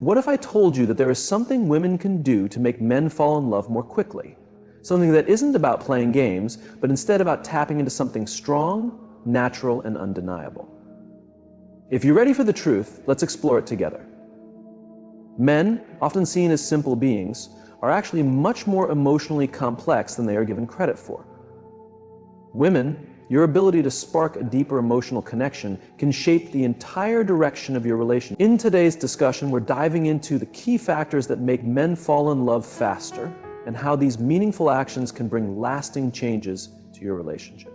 What if I told you that there is something women can do to make men fall in love more quickly? Something that isn't about playing games, but instead about tapping into something strong, natural, and undeniable. If you're ready for the truth, let's explore it together. Men, often seen as simple beings, are actually much more emotionally complex than they are given credit for. Women, your ability to spark a deeper emotional connection can shape the entire direction of your relationship. In today's discussion, we're diving into the key factors that make men fall in love faster and how these meaningful actions can bring lasting changes to your relationship.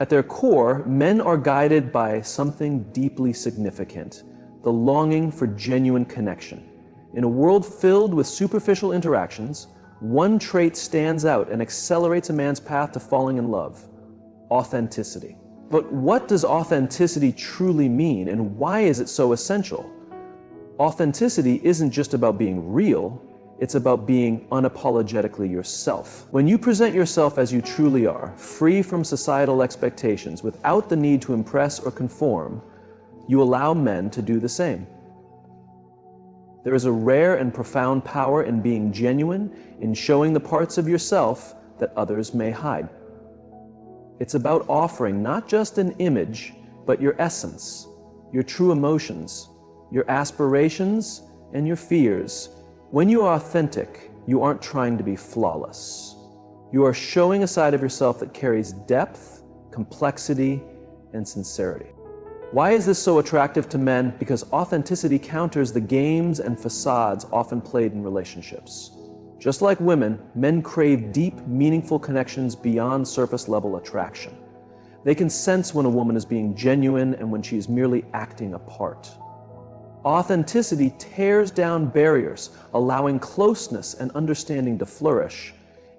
At their core, men are guided by something deeply significant: the longing for genuine connection. In a world filled with superficial interactions, one trait stands out and accelerates a man's path to falling in love: authenticity. But what does authenticity truly mean, and why is it so essential? Authenticity isn't just about being real, it's about being unapologetically yourself. When you present yourself as you truly are, free from societal expectations, without the need to impress or conform, you allow men to do the same. There is a rare and profound power in being genuine, in showing the parts of yourself that others may hide. It's about offering not just an image, but your essence, your true emotions, your aspirations, and your fears. When you are authentic, you aren't trying to be flawless. You are showing a side of yourself that carries depth, complexity, and sincerity. Why is this so attractive to men? Because authenticity counters the games and facades often played in relationships. Just like women, men crave deep, meaningful connections beyond surface-level attraction. They can sense when a woman is being genuine and when she is merely acting a part. Authenticity tears down barriers, allowing closeness and understanding to flourish.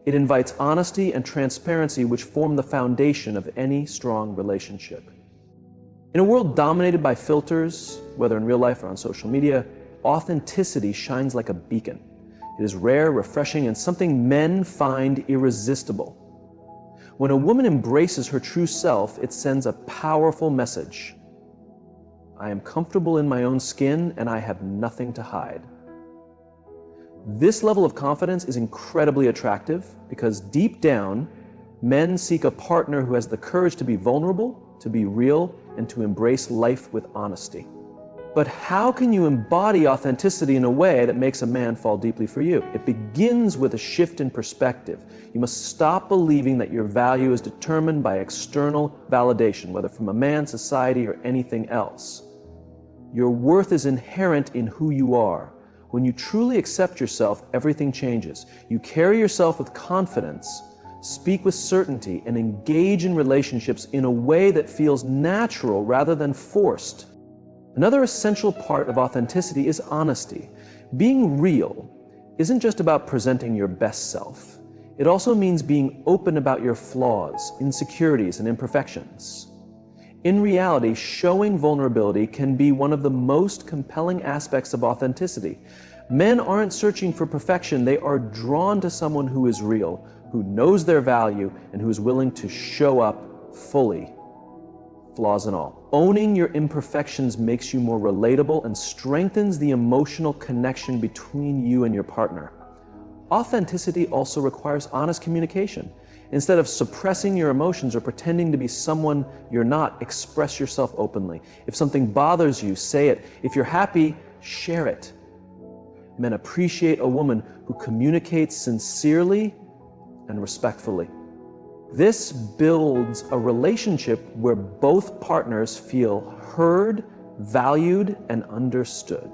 It invites honesty and transparency, which form the foundation of any strong relationship. In a world dominated by filters, whether in real life or on social media, authenticity shines like a beacon. It is rare, refreshing, and something men find irresistible. When a woman embraces her true self, it sends a powerful message: I am comfortable in my own skin and I have nothing to hide. This level of confidence is incredibly attractive because deep down, men seek a partner who has the courage to be vulnerable, to be real, and to embrace life with honesty. But how can you embody authenticity in a way that makes a man fall deeply for you? It begins with a shift in perspective. You must stop believing that your value is determined by external validation, whether from a man, society, or anything else. Your worth is inherent in who you are. When you truly accept yourself, everything changes. You carry yourself with confidence, speak with certainty, and engage in relationships in a way that feels natural rather than forced. Another essential part of authenticity is honesty. Being real isn't just about presenting your best self. It also means being open about your flaws, insecurities, and imperfections. In reality, showing vulnerability can be one of the most compelling aspects of authenticity. Men aren't searching for perfection, they are drawn to someone who is real, who knows their value, and who is willing to show up fully, flaws and all. Owning your imperfections makes you more relatable and strengthens the emotional connection between you and your partner. Authenticity also requires honest communication. Instead of suppressing your emotions or pretending to be someone you're not, express yourself openly. If something bothers you, say it. If you're happy, share it. Men appreciate a woman who communicates sincerely and respectfully. This builds a relationship where both partners feel heard, valued, and understood.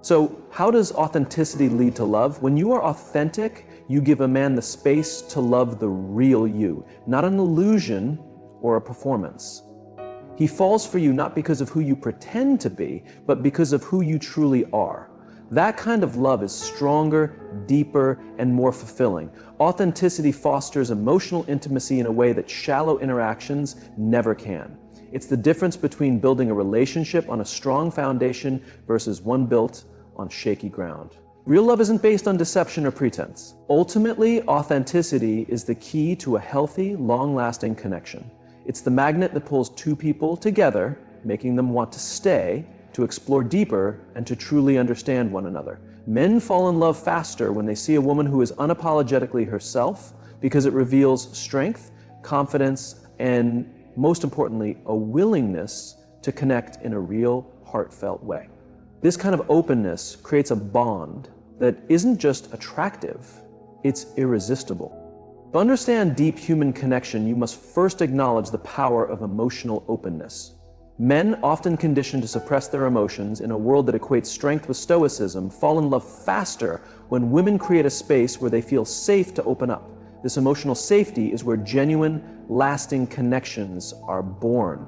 So, how does authenticity lead to love? When you are authentic, you give a man the space to love the real you, not an illusion or a performance. He falls for you not because of who you pretend to be, but because of who you truly are. That kind of love is stronger, deeper, and more fulfilling. Authenticity fosters emotional intimacy in a way that shallow interactions never can. It's the difference between building a relationship on a strong foundation versus one built on shaky ground. Real love isn't based on deception or pretense. Ultimately, authenticity is the key to a healthy, long-lasting connection. It's the magnet that pulls two people together, making them want to stay, to explore deeper and to truly understand one another. Men fall in love faster when they see a woman who is unapologetically herself, because it reveals strength, confidence, and most importantly, a willingness to connect in a real, heartfelt way. This kind of openness creates a bond that isn't just attractive, it's irresistible. To understand deep human connection, you must first acknowledge the power of emotional openness. Men, often conditioned to suppress their emotions in a world that equates strength with stoicism, fall in love faster when women create a space where they feel safe to open up. This emotional safety is where genuine, lasting connections are born.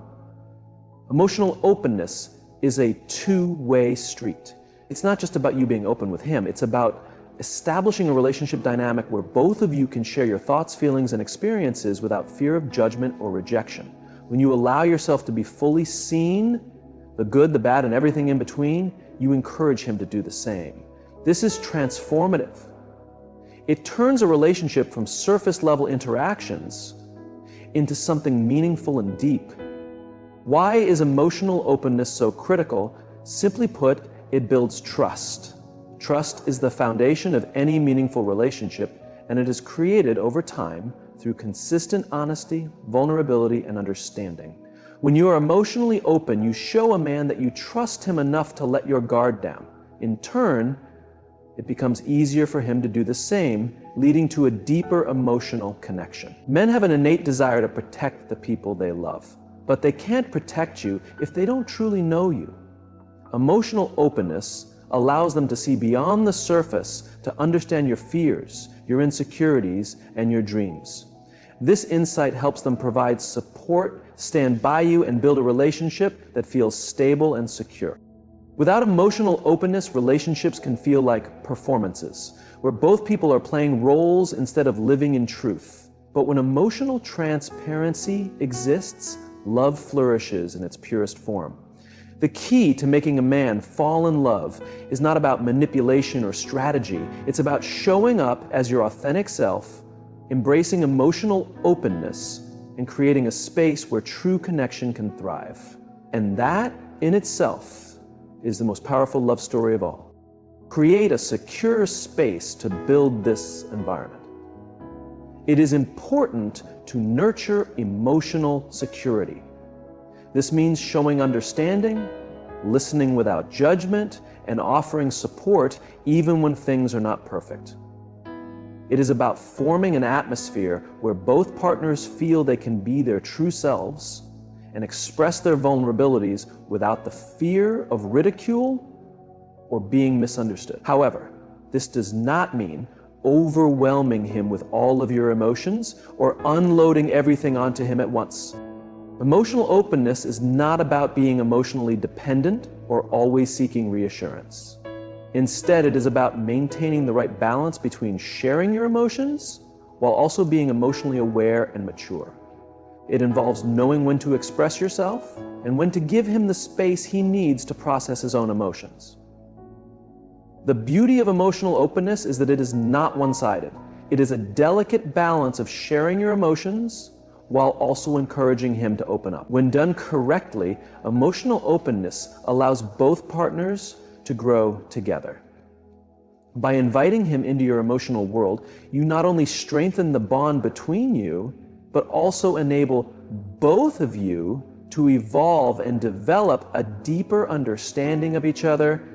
Emotional openness is a two-way street. It's not just about you being open with him, it's about establishing a relationship dynamic where both of you can share your thoughts, feelings, and experiences without fear of judgment or rejection. When you allow yourself to be fully seen, the good, the bad, and everything in between, you encourage him to do the same. This is transformative. It turns a relationship from surface-level interactions into something meaningful and deep. Why is emotional openness so critical? Simply put, it builds trust. Trust is the foundation of any meaningful relationship, and it is created over time through consistent honesty, vulnerability, and understanding. When you are emotionally open, you show a man that you trust him enough to let your guard down. In turn, it becomes easier for him to do the same, leading to a deeper emotional connection. Men have an innate desire to protect the people they love, but they can't protect you if they don't truly know you. Emotional openness allows them to see beyond the surface, to understand your fears, your insecurities, and your dreams. This insight helps them provide support, stand by you, and build a relationship that feels stable and secure. Without emotional openness, relationships can feel like performances, where both people are playing roles instead of living in truth. But when emotional transparency exists, love flourishes in its purest form. The key to making a man fall in love is not about manipulation or strategy. It's about showing up as your authentic self, embracing emotional openness, and creating a space where true connection can thrive. And that, in itself, is the most powerful love story of all. Create a secure space to build this environment. It is important to nurture emotional security. This means showing understanding, listening without judgment, and offering support even when things are not perfect. It is about forming an atmosphere where both partners feel they can be their true selves and express their vulnerabilities without the fear of ridicule or being misunderstood. However, this does not mean overwhelming him with all of your emotions or unloading everything onto him at once. Emotional openness is not about being emotionally dependent or always seeking reassurance. Instead, it is about maintaining the right balance between sharing your emotions while also being emotionally aware and mature. It involves knowing when to express yourself and when to give him the space he needs to process his own emotions. The beauty of emotional openness is that it is not one-sided. It is a delicate balance of sharing your emotions while also encouraging him to open up. When done correctly, emotional openness allows both partners to grow together. By inviting him into your emotional world, you not only strengthen the bond between you, but also enable both of you to evolve and develop a deeper understanding of each other.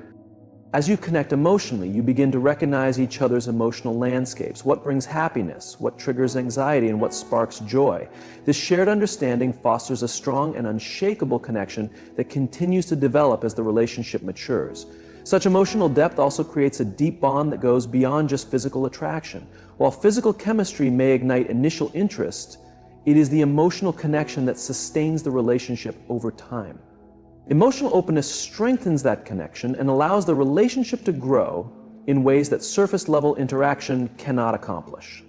As you connect emotionally, you begin to recognize each other's emotional landscapes, what brings happiness, what triggers anxiety, and what sparks joy. This shared understanding fosters a strong and unshakable connection that continues to develop as the relationship matures. Such emotional depth also creates a deep bond that goes beyond just physical attraction. While physical chemistry may ignite initial interest, it is the emotional connection that sustains the relationship over time. Emotional openness strengthens that connection and allows the relationship to grow in ways that surface-level interaction cannot accomplish.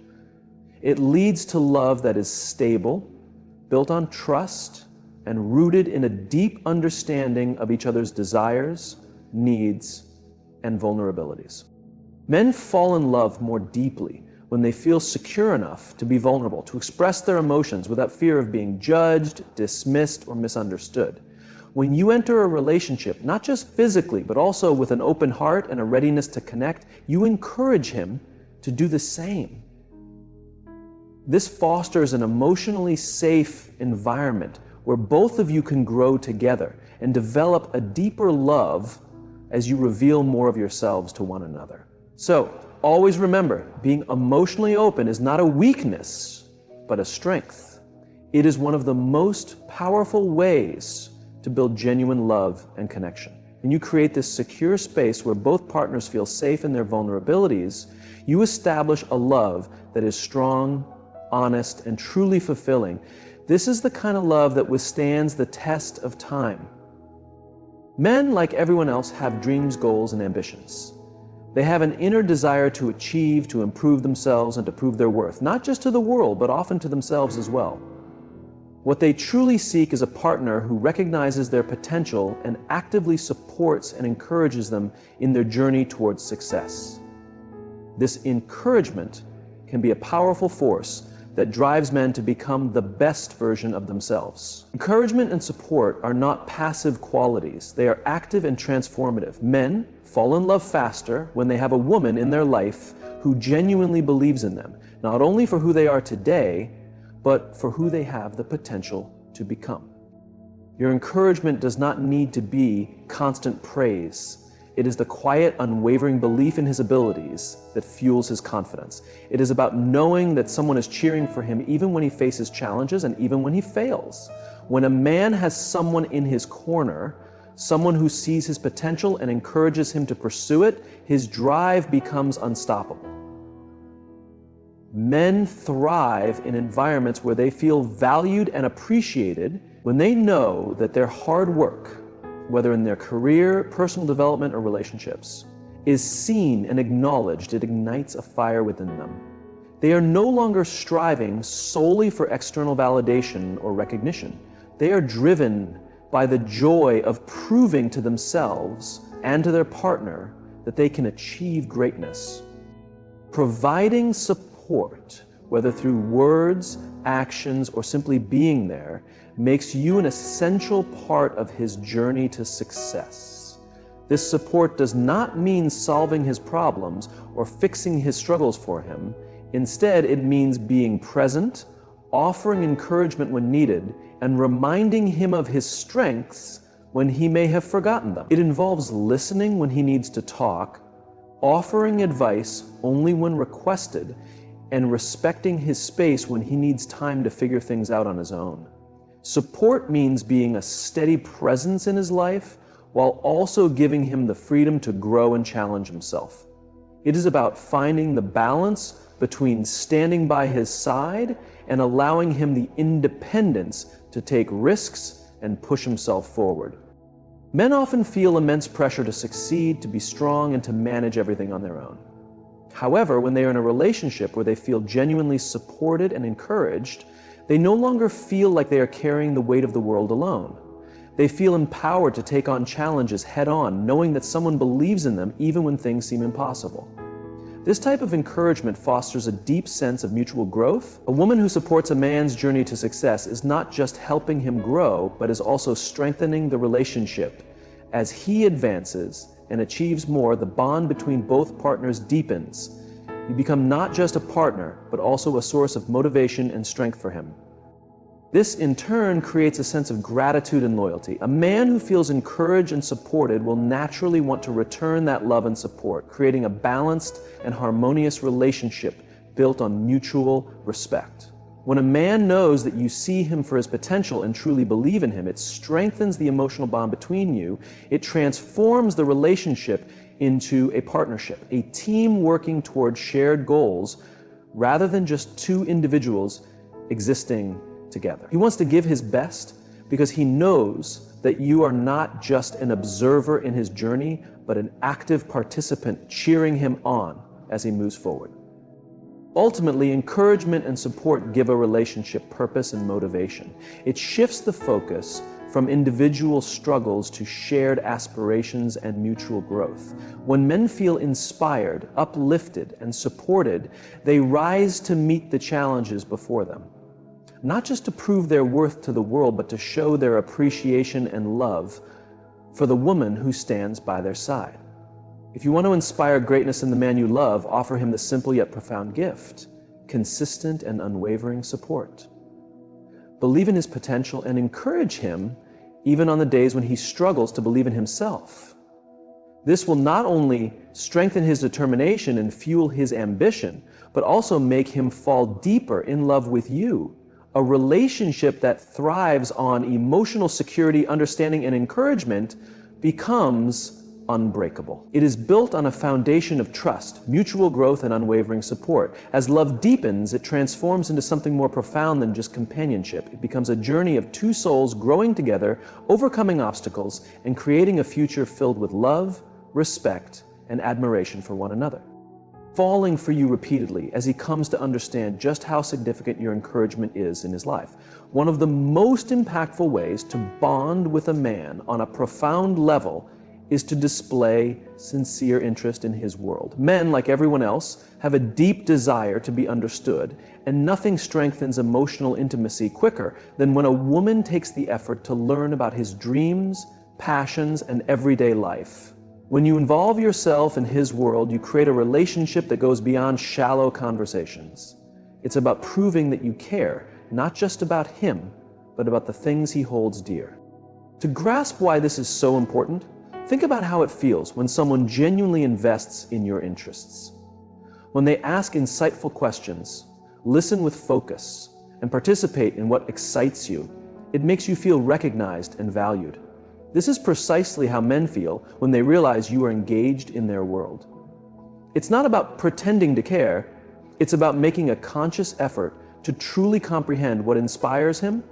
It leads to love that is stable, built on trust, and rooted in a deep understanding of each other's desires, needs, and vulnerabilities. Men fall in love more deeply when they feel secure enough to be vulnerable, to express their emotions without fear of being judged, dismissed, or misunderstood. When you enter a relationship, not just physically, but also with an open heart and a readiness to connect, you encourage him to do the same. This fosters an emotionally safe environment where both of you can grow together and develop a deeper love as you reveal more of yourselves to one another. So, always remember, being emotionally open is not a weakness, but a strength. It is one of the most powerful ways to build genuine love and connection. When you create this secure space where both partners feel safe in their vulnerabilities, you establish a love that is strong, honest, and truly fulfilling. This is the kind of love that withstands the test of time. Men, like everyone else, have dreams, goals, and ambitions. They have an inner desire to achieve, to improve themselves, and to prove their worth, not just to the world, but often to themselves as well. What they truly seek is a partner who recognizes their potential and actively supports and encourages them in their journey towards success. This encouragement can be a powerful force that drives men to become the best version of themselves. Encouragement and support are not passive qualities. They are active and transformative. Men fall in love faster when they have a woman in their life who genuinely believes in them, not only for who they are today, but for who they have the potential to become. Your encouragement does not need to be constant praise. It is the quiet, unwavering belief in his abilities that fuels his confidence. It is about knowing that someone is cheering for him even when he faces challenges and even when he fails. When a man has someone in his corner, someone who sees his potential and encourages him to pursue it, his drive becomes unstoppable. Men thrive in environments where they feel valued and appreciated when they know that their hard work, whether in their career, personal development, or relationships, is seen and acknowledged. It ignites a fire within them. They are no longer striving solely for external validation or recognition. They are driven by the joy of proving to themselves and to their partner that they can achieve greatness. Providing support, whether through words, actions, or simply being there, makes you an essential part of his journey to success. This support does not mean solving his problems or fixing his struggles for him. Instead, it means being present, offering encouragement when needed, and reminding him of his strengths when he may have forgotten them. It involves listening when he needs to talk, offering advice only when requested, and respecting his space when he needs time to figure things out on his own. Support means being a steady presence in his life while also giving him the freedom to grow and challenge himself. It is about finding the balance between standing by his side and allowing him the independence to take risks and push himself forward. Men often feel immense pressure to succeed, to be strong, and to manage everything on their own. However, when they are in a relationship where they feel genuinely supported and encouraged, they no longer feel like they are carrying the weight of the world alone. They feel empowered to take on challenges head-on, knowing that someone believes in them even when things seem impossible. This type of encouragement fosters a deep sense of mutual growth. A woman who supports a man's journey to success is not just helping him grow, but is also strengthening the relationship. As he advances and achieves more, the bond between both partners deepens. You become not just a partner, but also a source of motivation and strength for him. This, in turn, creates a sense of gratitude and loyalty. A man who feels encouraged and supported will naturally want to return that love and support, creating a balanced and harmonious relationship built on mutual respect. When a man knows that you see him for his potential and truly believe in him, it strengthens the emotional bond between you. It transforms the relationship into a partnership, a team working towards shared goals rather than just two individuals existing together. He wants to give his best because he knows that you are not just an observer in his journey, but an active participant cheering him on as he moves forward. Ultimately, encouragement and support give a relationship purpose and motivation. It shifts the focus from individual struggles to shared aspirations and mutual growth. When men feel inspired, uplifted, and supported, they rise to meet the challenges before them. not just to prove their worth to the world, but to show their appreciation and love for the woman who stands by their side. If you want to inspire greatness in the man you love, offer him the simple yet profound gift: consistent and unwavering support. Believe in his potential and encourage him even on the days when he struggles to believe in himself. This will not only strengthen his determination and fuel his ambition, but also make him fall deeper in love with you. A relationship that thrives on emotional security, understanding, and encouragement becomes unbreakable. It is built on a foundation of trust, mutual growth, and unwavering support. As love deepens, it transforms into something more profound than just companionship. It becomes a journey of two souls growing together, overcoming obstacles, and creating a future filled with love, respect, and admiration for one another. Falling for you repeatedly as he comes to understand just how significant your encouragement is in his life. One of the most impactful ways to bond with a man on a profound level is to display sincere interest in his world. Men, like everyone else, have a deep desire to be understood, and nothing strengthens emotional intimacy quicker than when a woman takes the effort to learn about his dreams, passions, and everyday life. When you involve yourself in his world, you create a relationship that goes beyond shallow conversations. It's about proving that you care, not just about him, but about the things he holds dear. To grasp why this is so important, think about how it feels when someone genuinely invests in your interests. When they ask insightful questions, listen with focus, and participate in what excites you, it makes you feel recognized and valued. This is precisely how men feel when they realize you are engaged in their world. It's not about pretending to care, it's about making a conscious effort to truly comprehend what inspires him,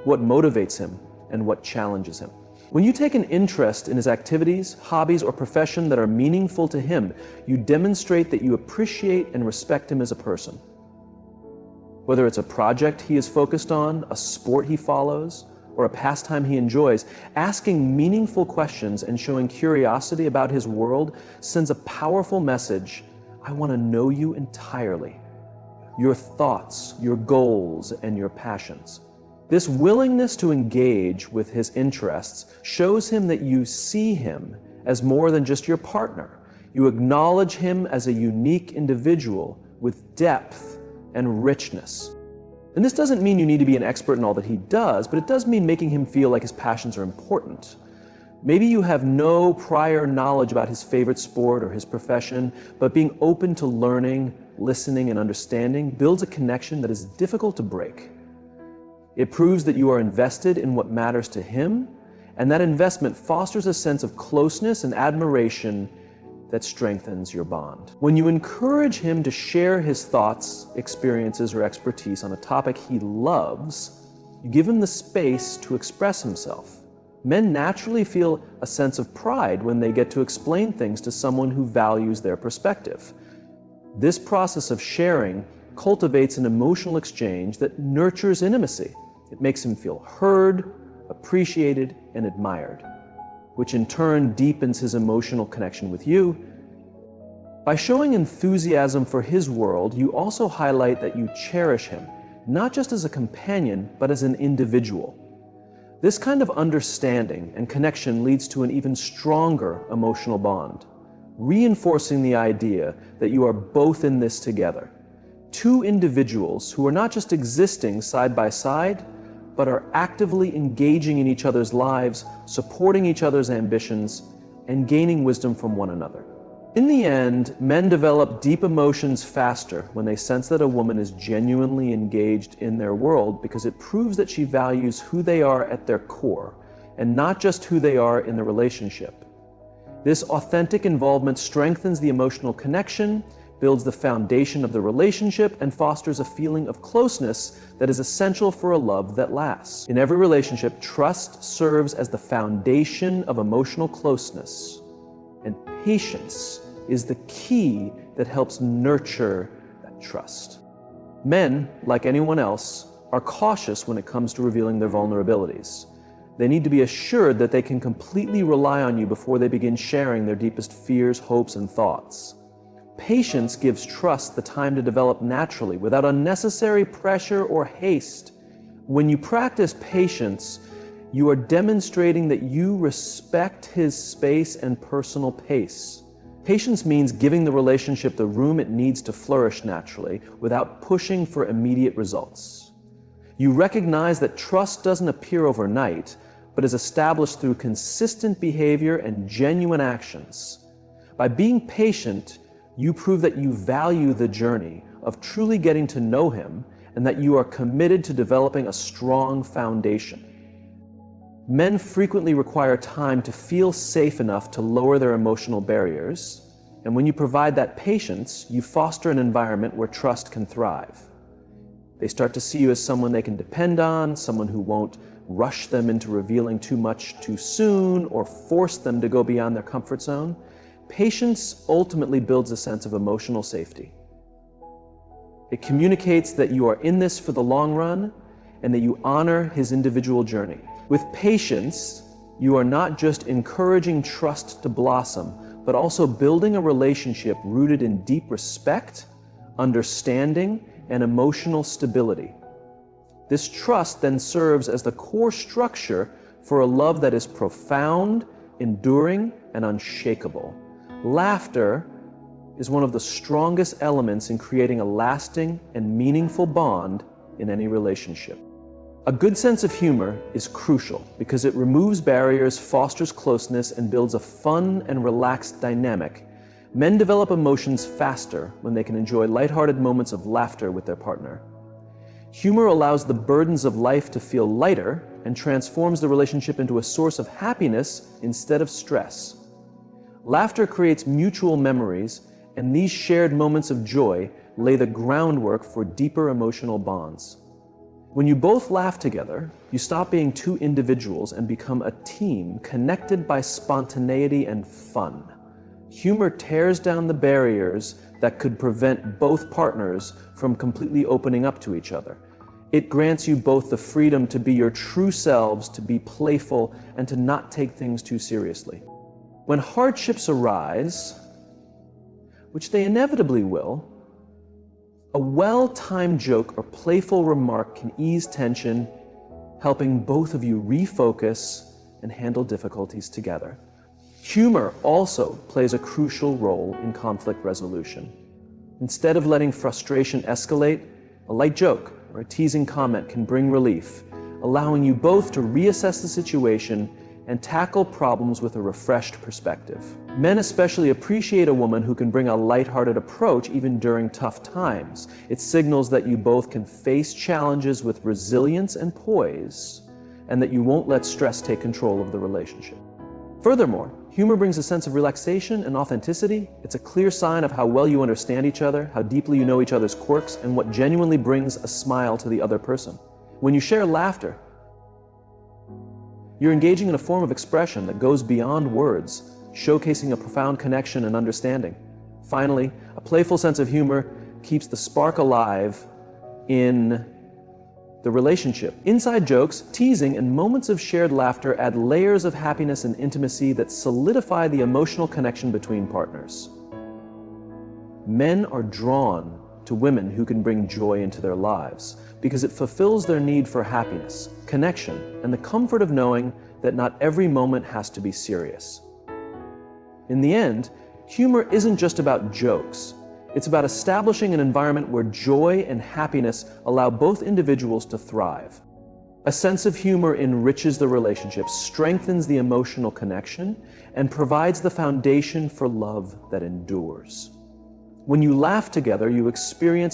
what motivates him, and what challenges him. When you take an interest in his activities, hobbies, or profession that are meaningful to him, you demonstrate that you appreciate and respect him as a person. Whether it's a project he is focused on, a sport he follows, or a pastime he enjoys, asking meaningful questions and showing curiosity about his world sends a powerful message: I want to know you entirely, your thoughts, your goals, and your passions. This willingness to engage with his interests shows him that you see him as more than just your partner. You acknowledge him as a unique individual with depth and richness. And this doesn't mean you need to be an expert in all that he does, but it does mean making him feel like his passions are important. Maybe you have no prior knowledge about his favorite sport or his profession, but being open to learning, listening, and understanding builds a connection that is difficult to break. It proves that you are invested in what matters to him, and that investment fosters a sense of closeness and admiration that strengthens your bond. When you encourage him to share his thoughts, experiences, or expertise on a topic he loves, you give him the space to express himself. Men naturally feel a sense of pride when they get to explain things to someone who values their perspective. This process of sharing cultivates an emotional exchange that nurtures intimacy. It makes him feel heard, appreciated, and admired, which in turn deepens his emotional connection with you. By showing enthusiasm for his world, you also highlight that you cherish him, not just as a companion, but as an individual. This kind of understanding and connection leads to an even stronger emotional bond, reinforcing the idea that you are both in this together. Two individuals who are not just existing side by side, but are actively engaging in each other's lives, supporting each other's ambitions, and gaining wisdom from one another. In the end, men develop deep emotions faster when they sense that a woman is genuinely engaged in their world, because it proves that she values who they are at their core, and not just who they are in the relationship. This authentic involvement strengthens the emotional connection, builds the foundation of the relationship, and fosters a feeling of closeness that is essential for a love that lasts. In every relationship, trust serves as the foundation of emotional closeness, and patience is the key that helps nurture that trust. Men, like anyone else, are cautious when it comes to revealing their vulnerabilities. They need to be assured that they can completely rely on you before they begin sharing their deepest fears, hopes, and thoughts. Patience gives trust the time to develop naturally, without unnecessary pressure or haste. When you practice patience, you are demonstrating that you respect his space and personal pace. Patience means giving the relationship the room it needs to flourish naturally without pushing for immediate results. You recognize that trust doesn't appear overnight, but is established through consistent behavior and genuine actions. By being patient, you prove that you value the journey of truly getting to know him and that you are committed to developing a strong foundation. Men frequently require time to feel safe enough to lower their emotional barriers, and when you provide that patience, you foster an environment where trust can thrive. They start to see you as someone they can depend on, someone who won't rush them into revealing too much too soon or force them to go beyond their comfort zone. Patience ultimately builds a sense of emotional safety. It communicates that you are in this for the long run and that you honor his individual journey. With patience, you are not just encouraging trust to blossom, but also building a relationship rooted in deep respect, understanding, and emotional stability. This trust then serves as the core structure for a love that is profound, enduring, and unshakable. Laughter is one of the strongest elements in creating a lasting and meaningful bond in any relationship. A good sense of humor is crucial because it removes barriers, fosters closeness, and builds a fun and relaxed dynamic. Men develop emotions faster when they can enjoy lighthearted moments of laughter with their partner. Humor allows the burdens of life to feel lighter and transforms the relationship into a source of happiness instead of stress. Laughter creates mutual memories, and these shared moments of joy lay the groundwork for deeper emotional bonds. When you both laugh together, you stop being two individuals and become a team connected by spontaneity and fun. Humor tears down the barriers that could prevent both partners from completely opening up to each other. It grants you both the freedom to be your true selves, to be playful, and to not take things too seriously. When hardships arise, which they inevitably will, a well-timed joke or playful remark can ease tension, helping both of you refocus and handle difficulties together. Humor also plays a crucial role in conflict resolution. Instead of letting frustration escalate, a light joke or a teasing comment can bring relief, allowing you both to reassess the situation and tackle problems with a refreshed perspective. Men especially appreciate a woman who can bring a lighthearted approach even during tough times. It signals that you both can face challenges with resilience and poise, and that you won't let stress take control of the relationship. Furthermore, humor brings a sense of relaxation and authenticity. It's a clear sign of how well you understand each other, how deeply you know each other's quirks, and what genuinely brings a smile to the other person. When you share laughter, you're engaging in a form of expression that goes beyond words, showcasing a profound connection and understanding. Finally, a playful sense of humor keeps the spark alive in the relationship. Inside jokes, teasing, and moments of shared laughter add layers of happiness and intimacy that solidify the emotional connection between partners. Men are drawn to women who can bring joy into their lives because it fulfills their need for happiness, connection, and the comfort of knowing that not every moment has to be serious. In the end, humor isn't just about jokes. It's about establishing an environment where joy and happiness allow both individuals to thrive. A sense of humor enriches the relationship, strengthens the emotional connection, and provides the foundation for love that endures. When you laugh together, you experience